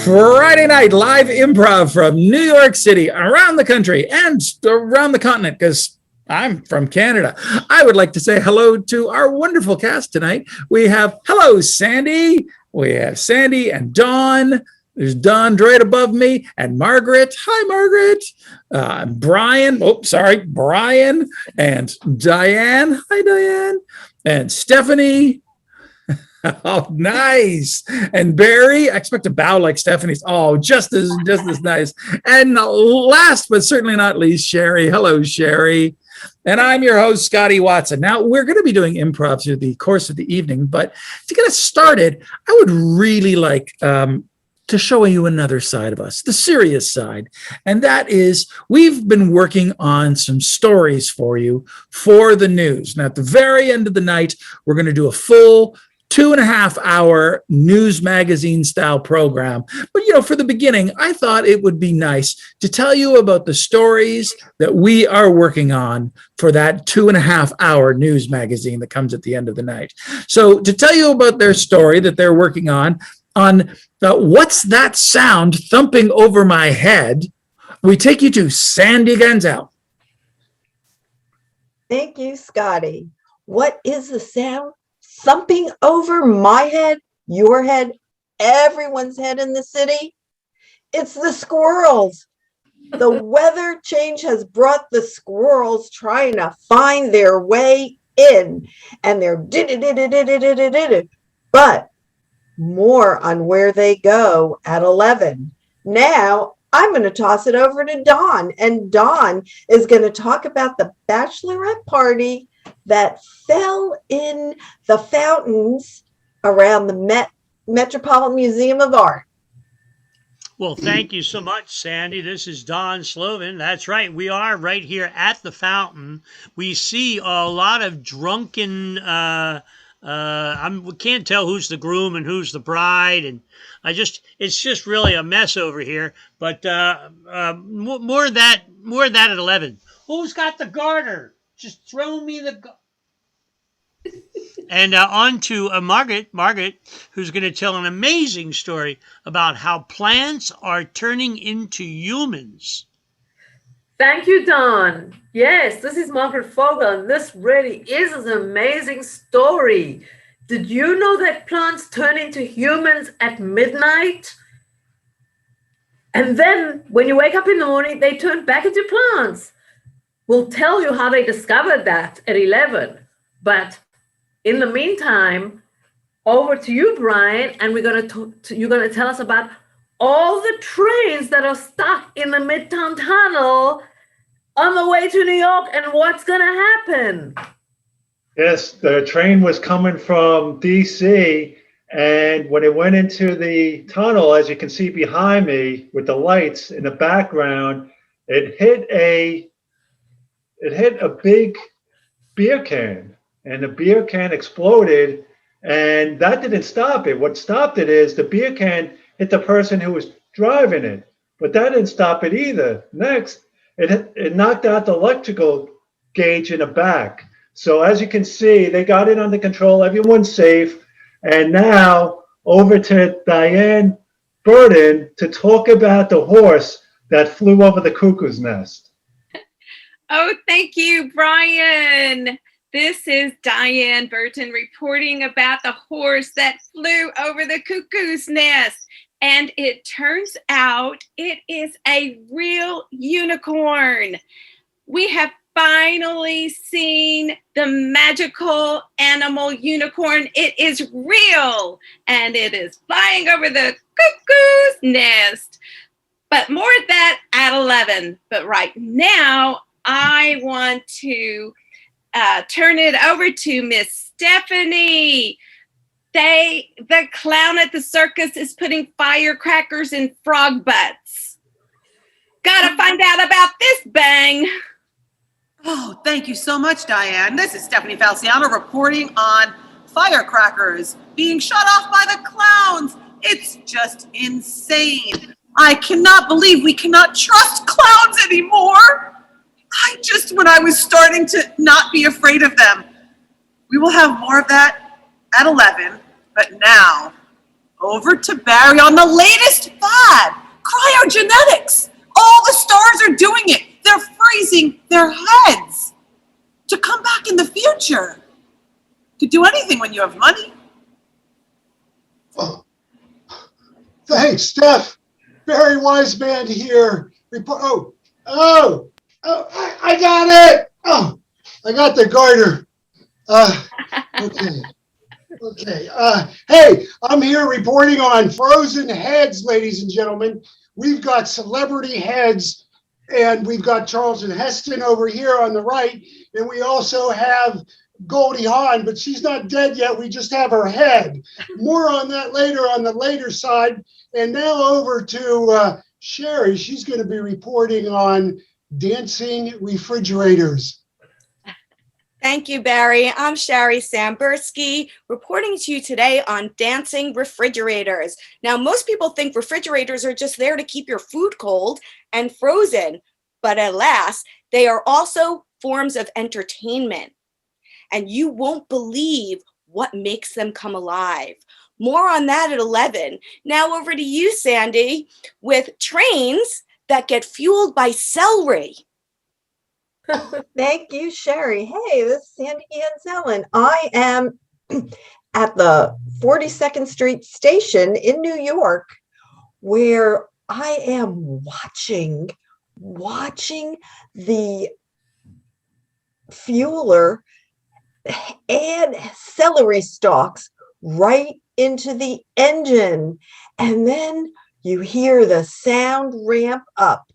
Friday night live improv from New York City, around the country, and around the continent, because I'm from Canada. I would like to say hello to our wonderful cast tonight. We have, hello, Sandi. We have Sandi and Dawn. There's Dawn right above me, and Margaret. Hi, Margaret. Brian. Brian. And Diane. Hi, Diane. And Stephanie. Oh, nice. And Barry, I expect a bow like Stephanie's. Oh, just as nice. And last but certainly not least, Shari. Hello, Shari. And I'm your host, Scotty Watson. Now, we're going to be doing improv through the course of the evening, but to get us started, I would really like to show you another side of us, the serious side. And that is, we've been working on some stories for you for the news. Now, at the very end of the night, we're going to do a full 2.5-hour news magazine style program. But, for the beginning, I thought it would be nice to tell you about the stories that we are working on for that 2.5-hour news magazine that comes at the end of the night. So to tell you about their story that they're working on what's that sound thumping over my head, we take you to Sandi Gansel. Thank you, Scotty. What is the sound thumping over my head, your head, everyone's head in the city? It's the squirrels. The weather change has brought the squirrels trying to find their way in, and they're but more on where they go at 11. Now I'm going to toss it over to Dawn, and Dawn is going to talk about the bachelorette party that fell in the fountains around the Metropolitan Museum of Art. Well, thank you so much, Sandi. This is Don Slovin. That's right. We are right here at the fountain. We see a lot of drunken, we can't tell who's the groom and who's the bride. And it's just really a mess over here. But more of that at 11. Who's got the garter? Just throw me the... And on to Margaret, who's going to tell an amazing story about how plants are turning into humans. Thank you, Don. Yes, this is Margaret Fogel, and this really is an amazing story. Did you know that plants turn into humans at midnight? And then when you wake up in the morning, they turn back into plants. We'll tell you how they discovered that at 11. But in the meantime, over to you, Brian, and you're going to tell us about all the trains that are stuck in the Midtown Tunnel on the way to New York and what's going to happen. Yes, the train was coming from DC, and when it went into the tunnel, as you can see behind me with the lights in the background, it hit a big beer can, and the beer can exploded, and that didn't stop it. What stopped it is the beer can hit the person who was driving it, but that didn't stop it either. Next, it knocked out the electrical gauge in the back. So as you can see, they got it under control. Everyone's safe. And now over to Diane Burton to talk about the horse that flew over the cuckoo's nest. Oh, thank you, Brian. This is Diane Burton reporting about the horse that flew over the cuckoo's nest. And it turns out it is a real unicorn. We have finally seen the magical animal unicorn. It is real, and it is flying over the cuckoo's nest. But more of that at 11. But right now, I want to turn it over to Miss Stephanie. The clown at the circus is putting firecrackers in frog butts. Gotta find out about this, Bang. Oh, thank you so much, Diane. This is Stephanie Falciano reporting on firecrackers being shot off by the clowns. It's just insane. I cannot believe we cannot trust clowns anymore. When I was starting to not be afraid of them. We will have more of that at 11, but now, over to Barry on the latest fad, cryogenetics. All the stars are doing it. They're freezing their heads to come back in the future. Could do anything when you have money. Oh, thanks, Steph. Barry Weisband here. I got it. Oh, I got the garter. Okay. Hey, I'm here reporting on frozen heads, ladies and gentlemen. We've got celebrity heads, and we've got Charlton Heston over here on the right, and we also have Goldie Hawn, but she's not dead yet. We just have her head. More on that later on the later side. And now over to Shari. She's going to be reporting on dancing refrigerators. Thank you, Barry. I'm Shari Sambursky, reporting to you today on dancing refrigerators. Now, most people think refrigerators are just there to keep your food cold and frozen, but alas, they are also forms of entertainment. And you won't believe what makes them come alive. More on that at 11. Now over to you, Sandi, with trains that get fueled by celery. Thank you, Shari. Hey, this is Sandi Gansel, and I am at the 42nd Street station in New York, where I am watching the fueler add celery stalks right into the engine, and then you hear the sound ramp up.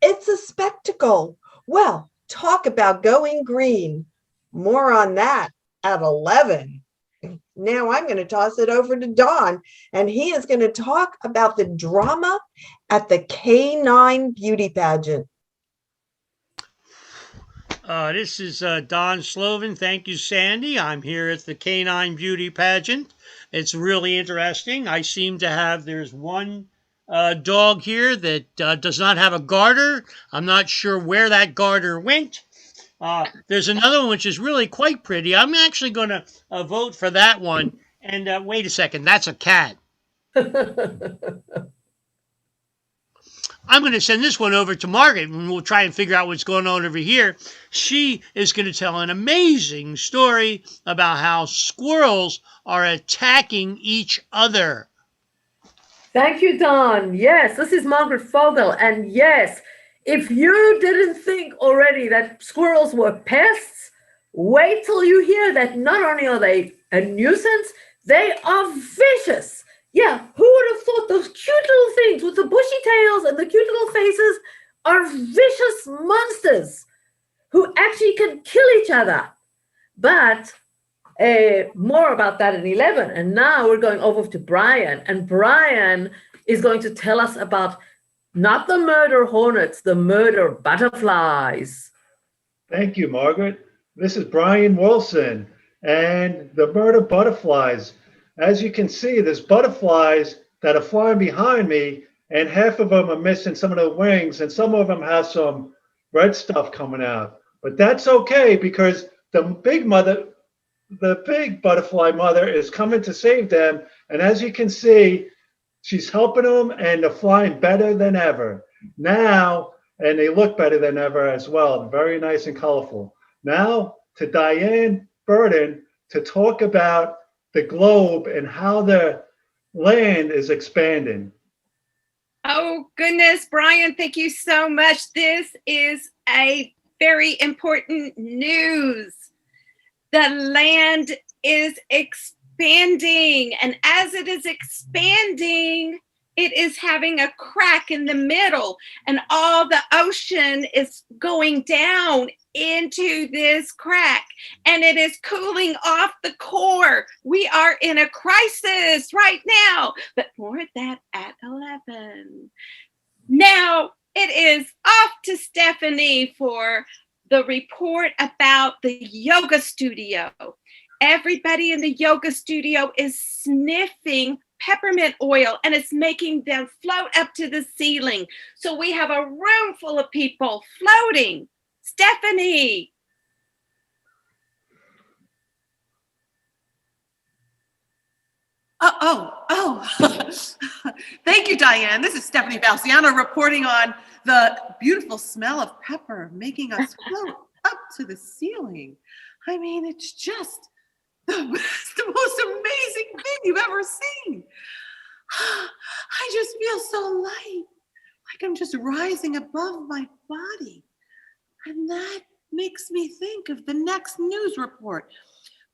It's a spectacle. Well, talk about going green. More on that at 11. Now I'm going to toss it over to Don, and he is going to talk about the drama at the K9 beauty pageant. This is Don Slovin. Thank you, Sandi. I'm here at the K9 beauty pageant. It's really interesting. I seem to have, there's one dog here that does not have a garter. I'm not sure where that garter went. There's another one which is really quite pretty. I'm actually going to vote for that one. And wait a second, that's a cat. I'm going to send this one over to Margaret, and we'll try and figure out what's going on over here. She is going to tell an amazing story about how squirrels are attacking each other. Thank you, Don. Yes, this is Margaret Fogel. And yes, if you didn't think already that squirrels were pests, wait till you hear that not only are they a nuisance, they are vicious. Yeah, who would have thought those cute little things with the bushy tails and the cute little faces are vicious monsters who actually can kill each other? But more about that in 11. And now we're going over to Brian. And Brian is going to tell us about not the murder hornets, the murder butterflies. Thank you, Margaret. This is Brian Wilson and the murder butterflies. As you can see, there's butterflies that are flying behind me, and half of them are missing some of the wings, and some of them have some red stuff coming out. But that's okay, because the big butterfly mother is coming to save them. And as you can see, she's helping them, and they're flying better than ever now, and they look better than ever as well. Very nice and colorful. Now to Diane Burton to talk about the globe and how the land is expanding. Oh, goodness, Brian, thank you so much. This is a very important news. The land is expanding, and as it is expanding, it is having a crack in the middle, and all the ocean is going down into this crack, and it is cooling off the core. We are in a crisis right now, but more of that at 11. Now it is off to Stephanie for the report about the yoga studio. Everybody in the yoga studio is sniffing peppermint oil, and it's making them float up to the ceiling. So we have a room full of people floating. Stephanie. Thank you, Diane. This is Stephanie Falciano reporting on the beautiful smell of pepper making us float up to the ceiling. I mean, it's just the most amazing thing you've ever seen. I just feel so light, like I'm just rising above my body. And that makes me think of the next news report.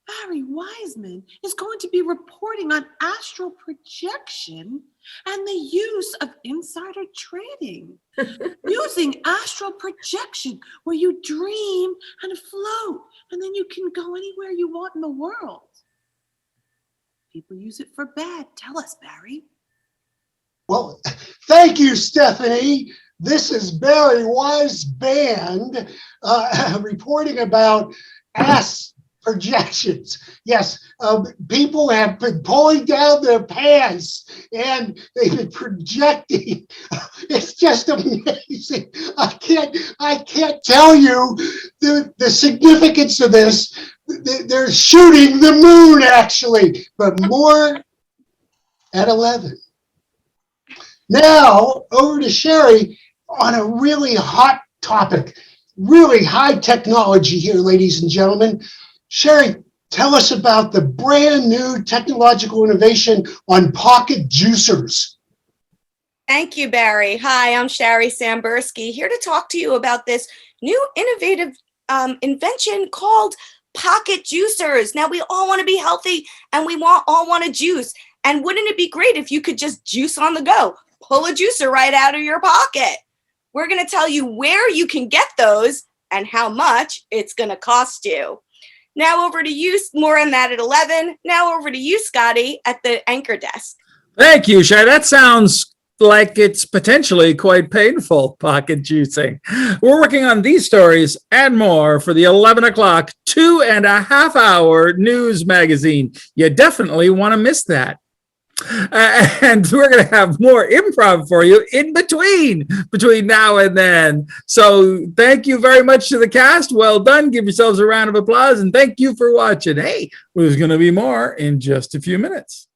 Barry Weisband is going to be reporting on astral projection and the use of insider trading. Using astral projection, where you dream and float, and then you can go anywhere you want in the world. People use it for bad. Tell us, Barry. Well, thank you, Stephanie. This is Barry Weisband reporting about projections. Yes, people have been pulling down their pants and they've been projecting. It's just amazing. I can't tell you the significance of this. They're shooting the moon, actually, but more at 11. Now, over to Shari on a really hot topic, really high technology here, ladies and gentlemen. Shari, tell us about the brand new technological innovation on pocket juicers. Thank you, Barry. Hi, I'm Shari Sambursky, here to talk to you about this new innovative invention called pocket juicers. Now, we all want to be healthy and we all want to juice. And wouldn't it be great if you could just juice on the go? Pull a juicer right out of your pocket. We're going to tell you where you can get those and how much it's going to cost you. Now over to you, more on that at 11. Now over to you, Scotty, at the anchor desk. Thank you, Shari. That sounds like it's potentially quite painful, pocket juicing. We're working on these stories and more for the 11 o'clock, 2.5 hour news magazine. You definitely want to miss that. And we're going to have more improv for you in between now and then. So thank you very much to the cast. Well done. Give yourselves a round of applause. And thank you for watching. Hey, there's going to be more in just a few minutes.